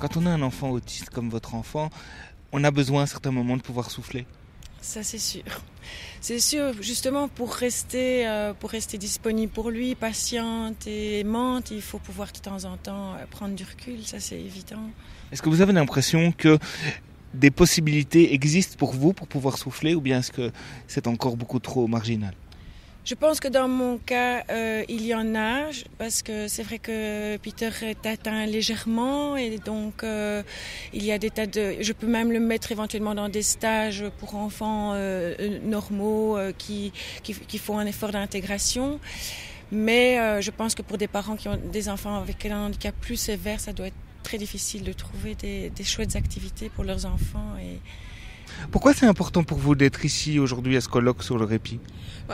Quand on a un enfant autiste comme votre enfant, on a besoin à certains moments de pouvoir souffler. Ça, c'est sûr. C'est sûr, justement, pour rester disponible pour lui, patiente et aimante, il faut pouvoir de temps en temps prendre du recul, ça c'est évident. Est-ce que vous avez l'impression que des possibilités existent pour vous pour pouvoir souffler, ou bien est-ce que c'est encore beaucoup trop marginal ? Je pense que dans mon cas, il y en a, parce que c'est vrai que Peter est atteint légèrement et donc il y a des tas de... Je peux même le mettre éventuellement dans des stages pour enfants normaux qui font un effort d'intégration. Mais je pense que pour des parents qui ont des enfants avec un handicap plus sévère, ça doit être très difficile de trouver des chouettes activités pour leurs enfants. Pourquoi c'est important pour vous d'être ici aujourd'hui à ce colloque sur le répit ?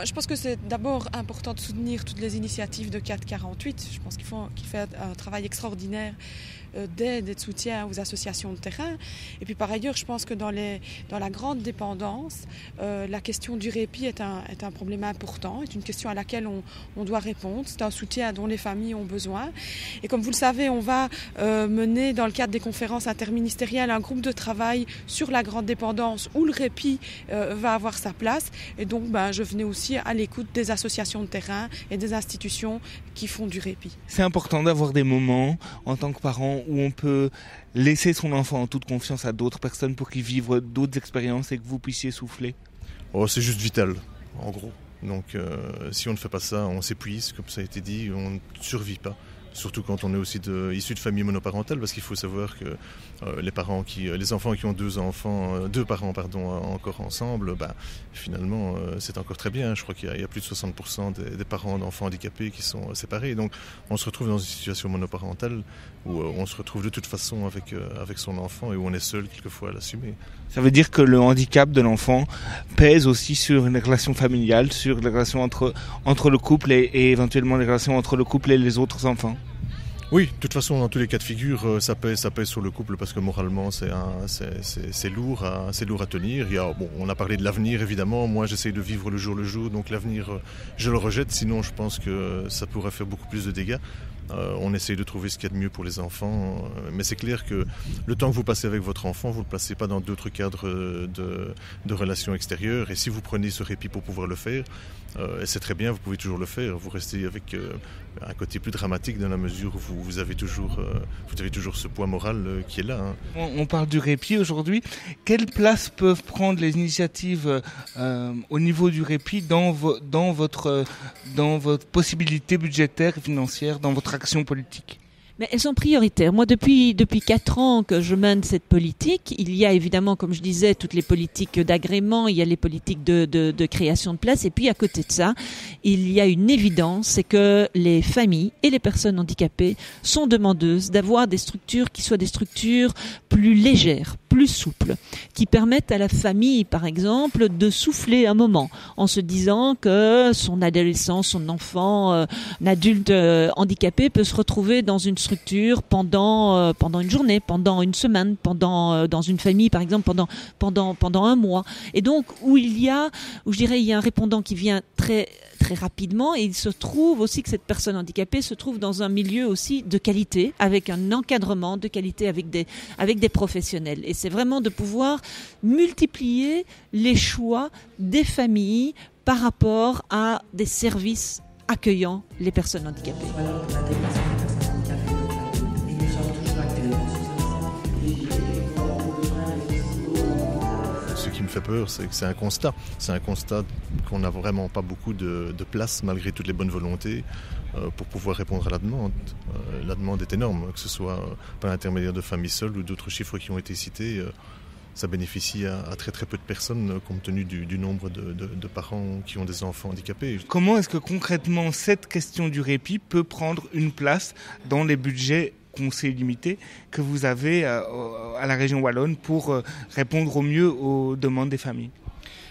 Je pense que c'est d'abord important de soutenir toutes les initiatives de 448. Je pense qu'il fait un travail extraordinaire d'aide et de soutien aux associations de terrain. Et puis par ailleurs, je pense que dans la grande dépendance, la question du répit est un problème important, est une question à laquelle on doit répondre. C'est un soutien dont les familles ont besoin. Et comme vous le savez, on va mener dans le cadre des conférences interministérielles un groupe de travail sur la grande dépendance où le répit va avoir sa place. Et donc je venais aussi à l'écoute des associations de terrain et des institutions qui font du répit. C'est important d'avoir des moments en tant que parent où on peut laisser son enfant en toute confiance à d'autres personnes pour qu'ils vivent d'autres expériences et que vous puissiez souffler. C'est juste vital, en gros. Donc si on ne fait pas ça, on s'épuise, comme ça a été dit, on ne survit pas. Surtout quand on est aussi issu de familles monoparentales, parce qu'il faut savoir que les enfants qui ont deux parents encore ensemble, finalement c'est encore très bien. Je crois qu'il y a plus de 60% des parents d'enfants handicapés qui sont séparés. Donc on se retrouve dans une situation monoparentale où on se retrouve de toute façon avec son enfant et où on est seul quelquefois à l'assumer. Ça veut dire que le handicap de l'enfant pèse aussi sur les relations familiales, sur les relations entre le couple et éventuellement les relations entre le couple et les autres enfants. Oui, de toute façon, dans tous les cas de figure, ça pèse sur le couple parce que moralement, c'est lourd à tenir. On a parlé de l'avenir, évidemment. Moi, j'essaye de vivre le jour, donc l'avenir, je le rejette. Sinon, je pense que ça pourrait faire beaucoup plus de dégâts. On essaye de trouver ce qu'il y a de mieux pour les enfants, mais c'est clair que le temps que vous passez avec votre enfant, vous ne le placez pas dans d'autres cadres de relations extérieures, et si vous prenez ce répit pour pouvoir le faire, c'est très bien, vous pouvez toujours le faire, vous restez avec un côté plus dramatique dans la mesure où vous avez toujours ce poids moral qui est là. On parle du répit aujourd'hui. Quelle place peuvent prendre les initiatives au niveau du répit dans votre possibilité budgétaire et financière, dans votre action politique ? Mais elles sont prioritaires. Moi, depuis 4 ans que je mène cette politique, il y a évidemment, comme je disais, toutes les politiques d'agrément, il y a les politiques de création de places, et puis à côté de ça, il y a une évidence, c'est que les familles et les personnes handicapées sont demandeuses d'avoir des structures qui soient des structures plus légères, plus souples, qui permettent à la famille, par exemple, de souffler un moment, en se disant que son adolescent, son enfant, un adulte handicapé peut se retrouver dans une structure pendant une journée, pendant une semaine, dans une famille par exemple pendant un mois, et donc où il y a un répondant qui vient très très rapidement, et il se trouve aussi que cette personne handicapée se trouve dans un milieu aussi de qualité, avec un encadrement de qualité, avec des professionnels, et c'est vraiment de pouvoir multiplier les choix des familles par rapport à des services accueillant les personnes handicapées. Ce qui me fait peur, c'est que c'est un constat. C'est un constat qu'on n'a vraiment pas beaucoup de place, malgré toutes les bonnes volontés, pour pouvoir répondre à la demande. La demande est énorme, que ce soit par l'intermédiaire de familles seules ou d'autres chiffres qui ont été cités. Ça bénéficie à très très peu de personnes, compte tenu du nombre de parents qui ont des enfants handicapés. Comment est-ce que concrètement cette question du répit peut prendre une place dans les budgets conseils limités que vous avez à la région wallonne pour répondre au mieux aux demandes des familles ?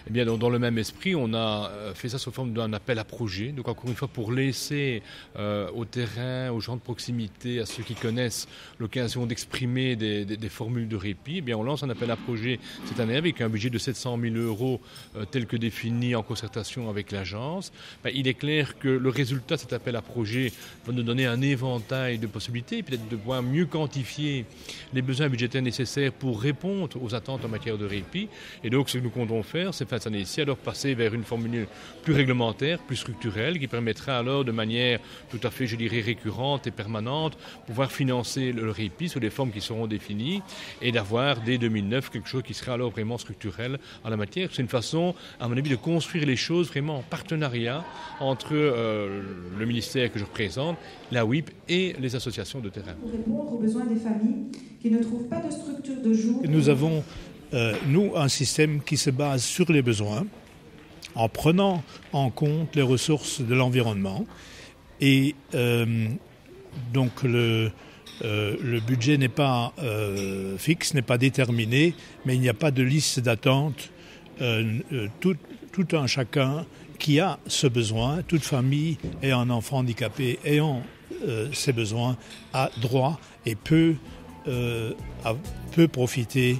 Eh bien, dans le même esprit, on a fait ça sous forme d'un appel à projet. Donc, encore une fois, pour laisser au terrain, aux gens de proximité, à ceux qui connaissent l'occasion d'exprimer des formules de répit, eh bien, on lance un appel à projet cette année avec un budget de 700 000 € tel que défini en concertation avec l'agence. Il est clair que le résultat de cet appel à projet va nous donner un éventail de possibilités, peut-être de pouvoir mieux quantifier les besoins budgétaires nécessaires pour répondre aux attentes en matière de répit. Et donc, ce que nous comptons faire, c'est cette année-ci, alors passer vers une formule plus réglementaire, plus structurelle, qui permettra alors de manière tout à fait, je dirais, récurrente et permanente, pouvoir financer le répit sous les formes qui seront définies et d'avoir dès 2009 quelque chose qui sera alors vraiment structurel en la matière. C'est une façon, à mon avis, de construire les choses vraiment en partenariat entre le ministère que je représente, la WIP et les associations de terrain. Pour répondre aux besoins des familles qui ne trouvent pas de structure de jour. Nous avons, un système qui se base sur les besoins, en prenant en compte les ressources de l'environnement. Et donc le budget n'est pas fixe, n'est pas déterminé, mais il n'y a pas de liste d'attente. Tout un chacun qui a ce besoin, toute famille ayant un enfant handicapé, ayant ces besoins, a droit et peut profiter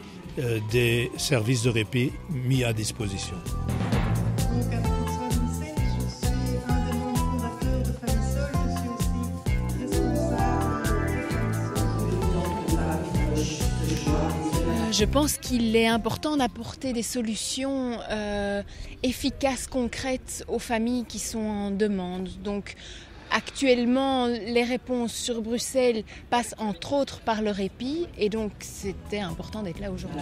des services de répit mis à disposition. Je pense qu'il est important d'apporter des solutions efficaces, concrètes aux familles qui sont en demande. Donc, actuellement, les réponses sur Bruxelles passent entre autres par le répit et donc c'était important d'être là aujourd'hui.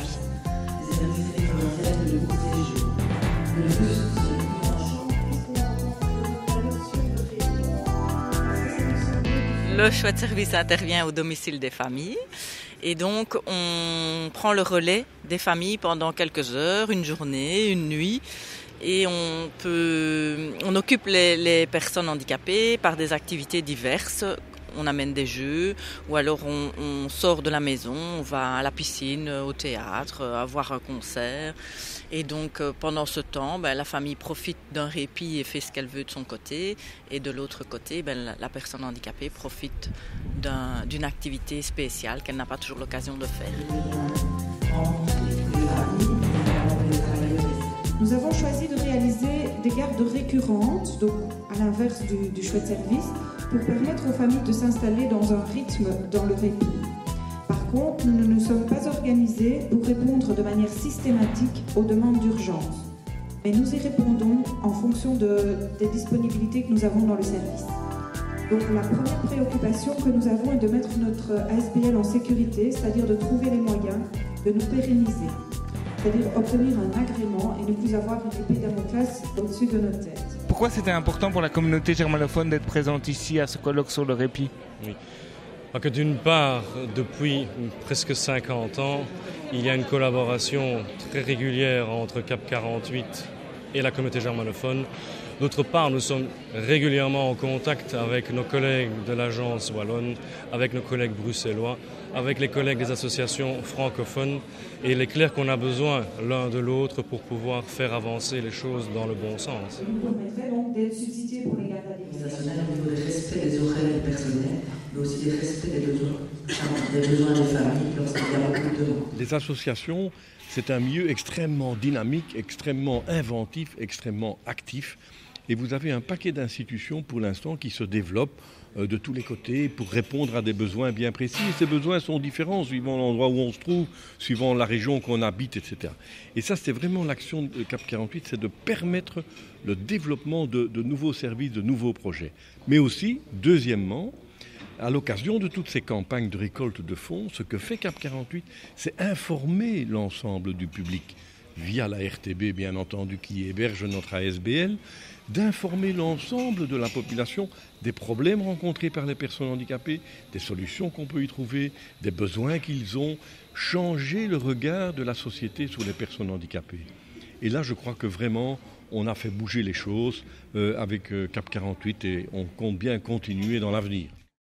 Le chouette service intervient au domicile des familles et donc on prend le relais des familles pendant quelques heures, une journée, une nuit. Et on occupe les personnes handicapées par des activités diverses. On amène des jeux ou alors on sort de la maison, on va à la piscine, au théâtre, à voir un concert. Et donc pendant ce temps, la famille profite d'un répit et fait ce qu'elle veut de son côté. Et de l'autre côté, la personne handicapée profite d'une activité spéciale qu'elle n'a pas toujours l'occasion de faire. Nous avons choisi de réaliser des gardes récurrentes, donc à l'inverse du chouette service, pour permettre aux familles de s'installer dans un rythme dans le répit. Par contre, nous ne nous sommes pas organisés pour répondre de manière systématique aux demandes d'urgence. Mais nous y répondons en fonction des disponibilités que nous avons dans le service. Donc la première préoccupation que nous avons est de mettre notre ASBL en sécurité, c'est-à-dire de trouver les moyens de nous pérenniser. C'est-à-dire obtenir un agrément et ne plus avoir une épée Damoclès au-dessus de nos têtes. Pourquoi c'était important pour la communauté germanophone d'être présente ici à ce colloque sur le répit ? Oui. Que d'une part, depuis presque 50 ans, il y a une collaboration très régulière entre CAP 48 et la communauté germanophone. D'autre part, nous sommes régulièrement en contact avec nos collègues de l'agence wallonne, avec nos collègues bruxellois, avec les collègues des associations francophones. Et il est clair qu'on a besoin l'un de l'autre pour pouvoir faire avancer les choses dans le bon sens. Vous permettrez donc d'être substitué pour les gardes à Organisationnel au niveau du respect des horaires personnels, mais aussi du respect des besoins des familles lorsqu'il y a beaucoup de demandes. Les associations, c'est un milieu extrêmement dynamique, extrêmement inventif, extrêmement actif. Et vous avez un paquet d'institutions pour l'instant qui se développent de tous les côtés pour répondre à des besoins bien précis. Et ces besoins sont différents suivant l'endroit où on se trouve, suivant la région qu'on habite, etc. Et ça, c'est vraiment l'action de CAP 48, c'est de permettre le développement de nouveaux services, de nouveaux projets. Mais aussi, deuxièmement, à l'occasion de toutes ces campagnes de récolte de fonds, ce que fait CAP 48, c'est informer l'ensemble du public, via la RTB bien entendu qui héberge notre ASBL, d'informer l'ensemble de la population des problèmes rencontrés par les personnes handicapées, des solutions qu'on peut y trouver, des besoins qu'ils ont, changer le regard de la société sur les personnes handicapées. Et là, je crois que vraiment, on a fait bouger les choses avec CAP 48 et on compte bien continuer dans l'avenir.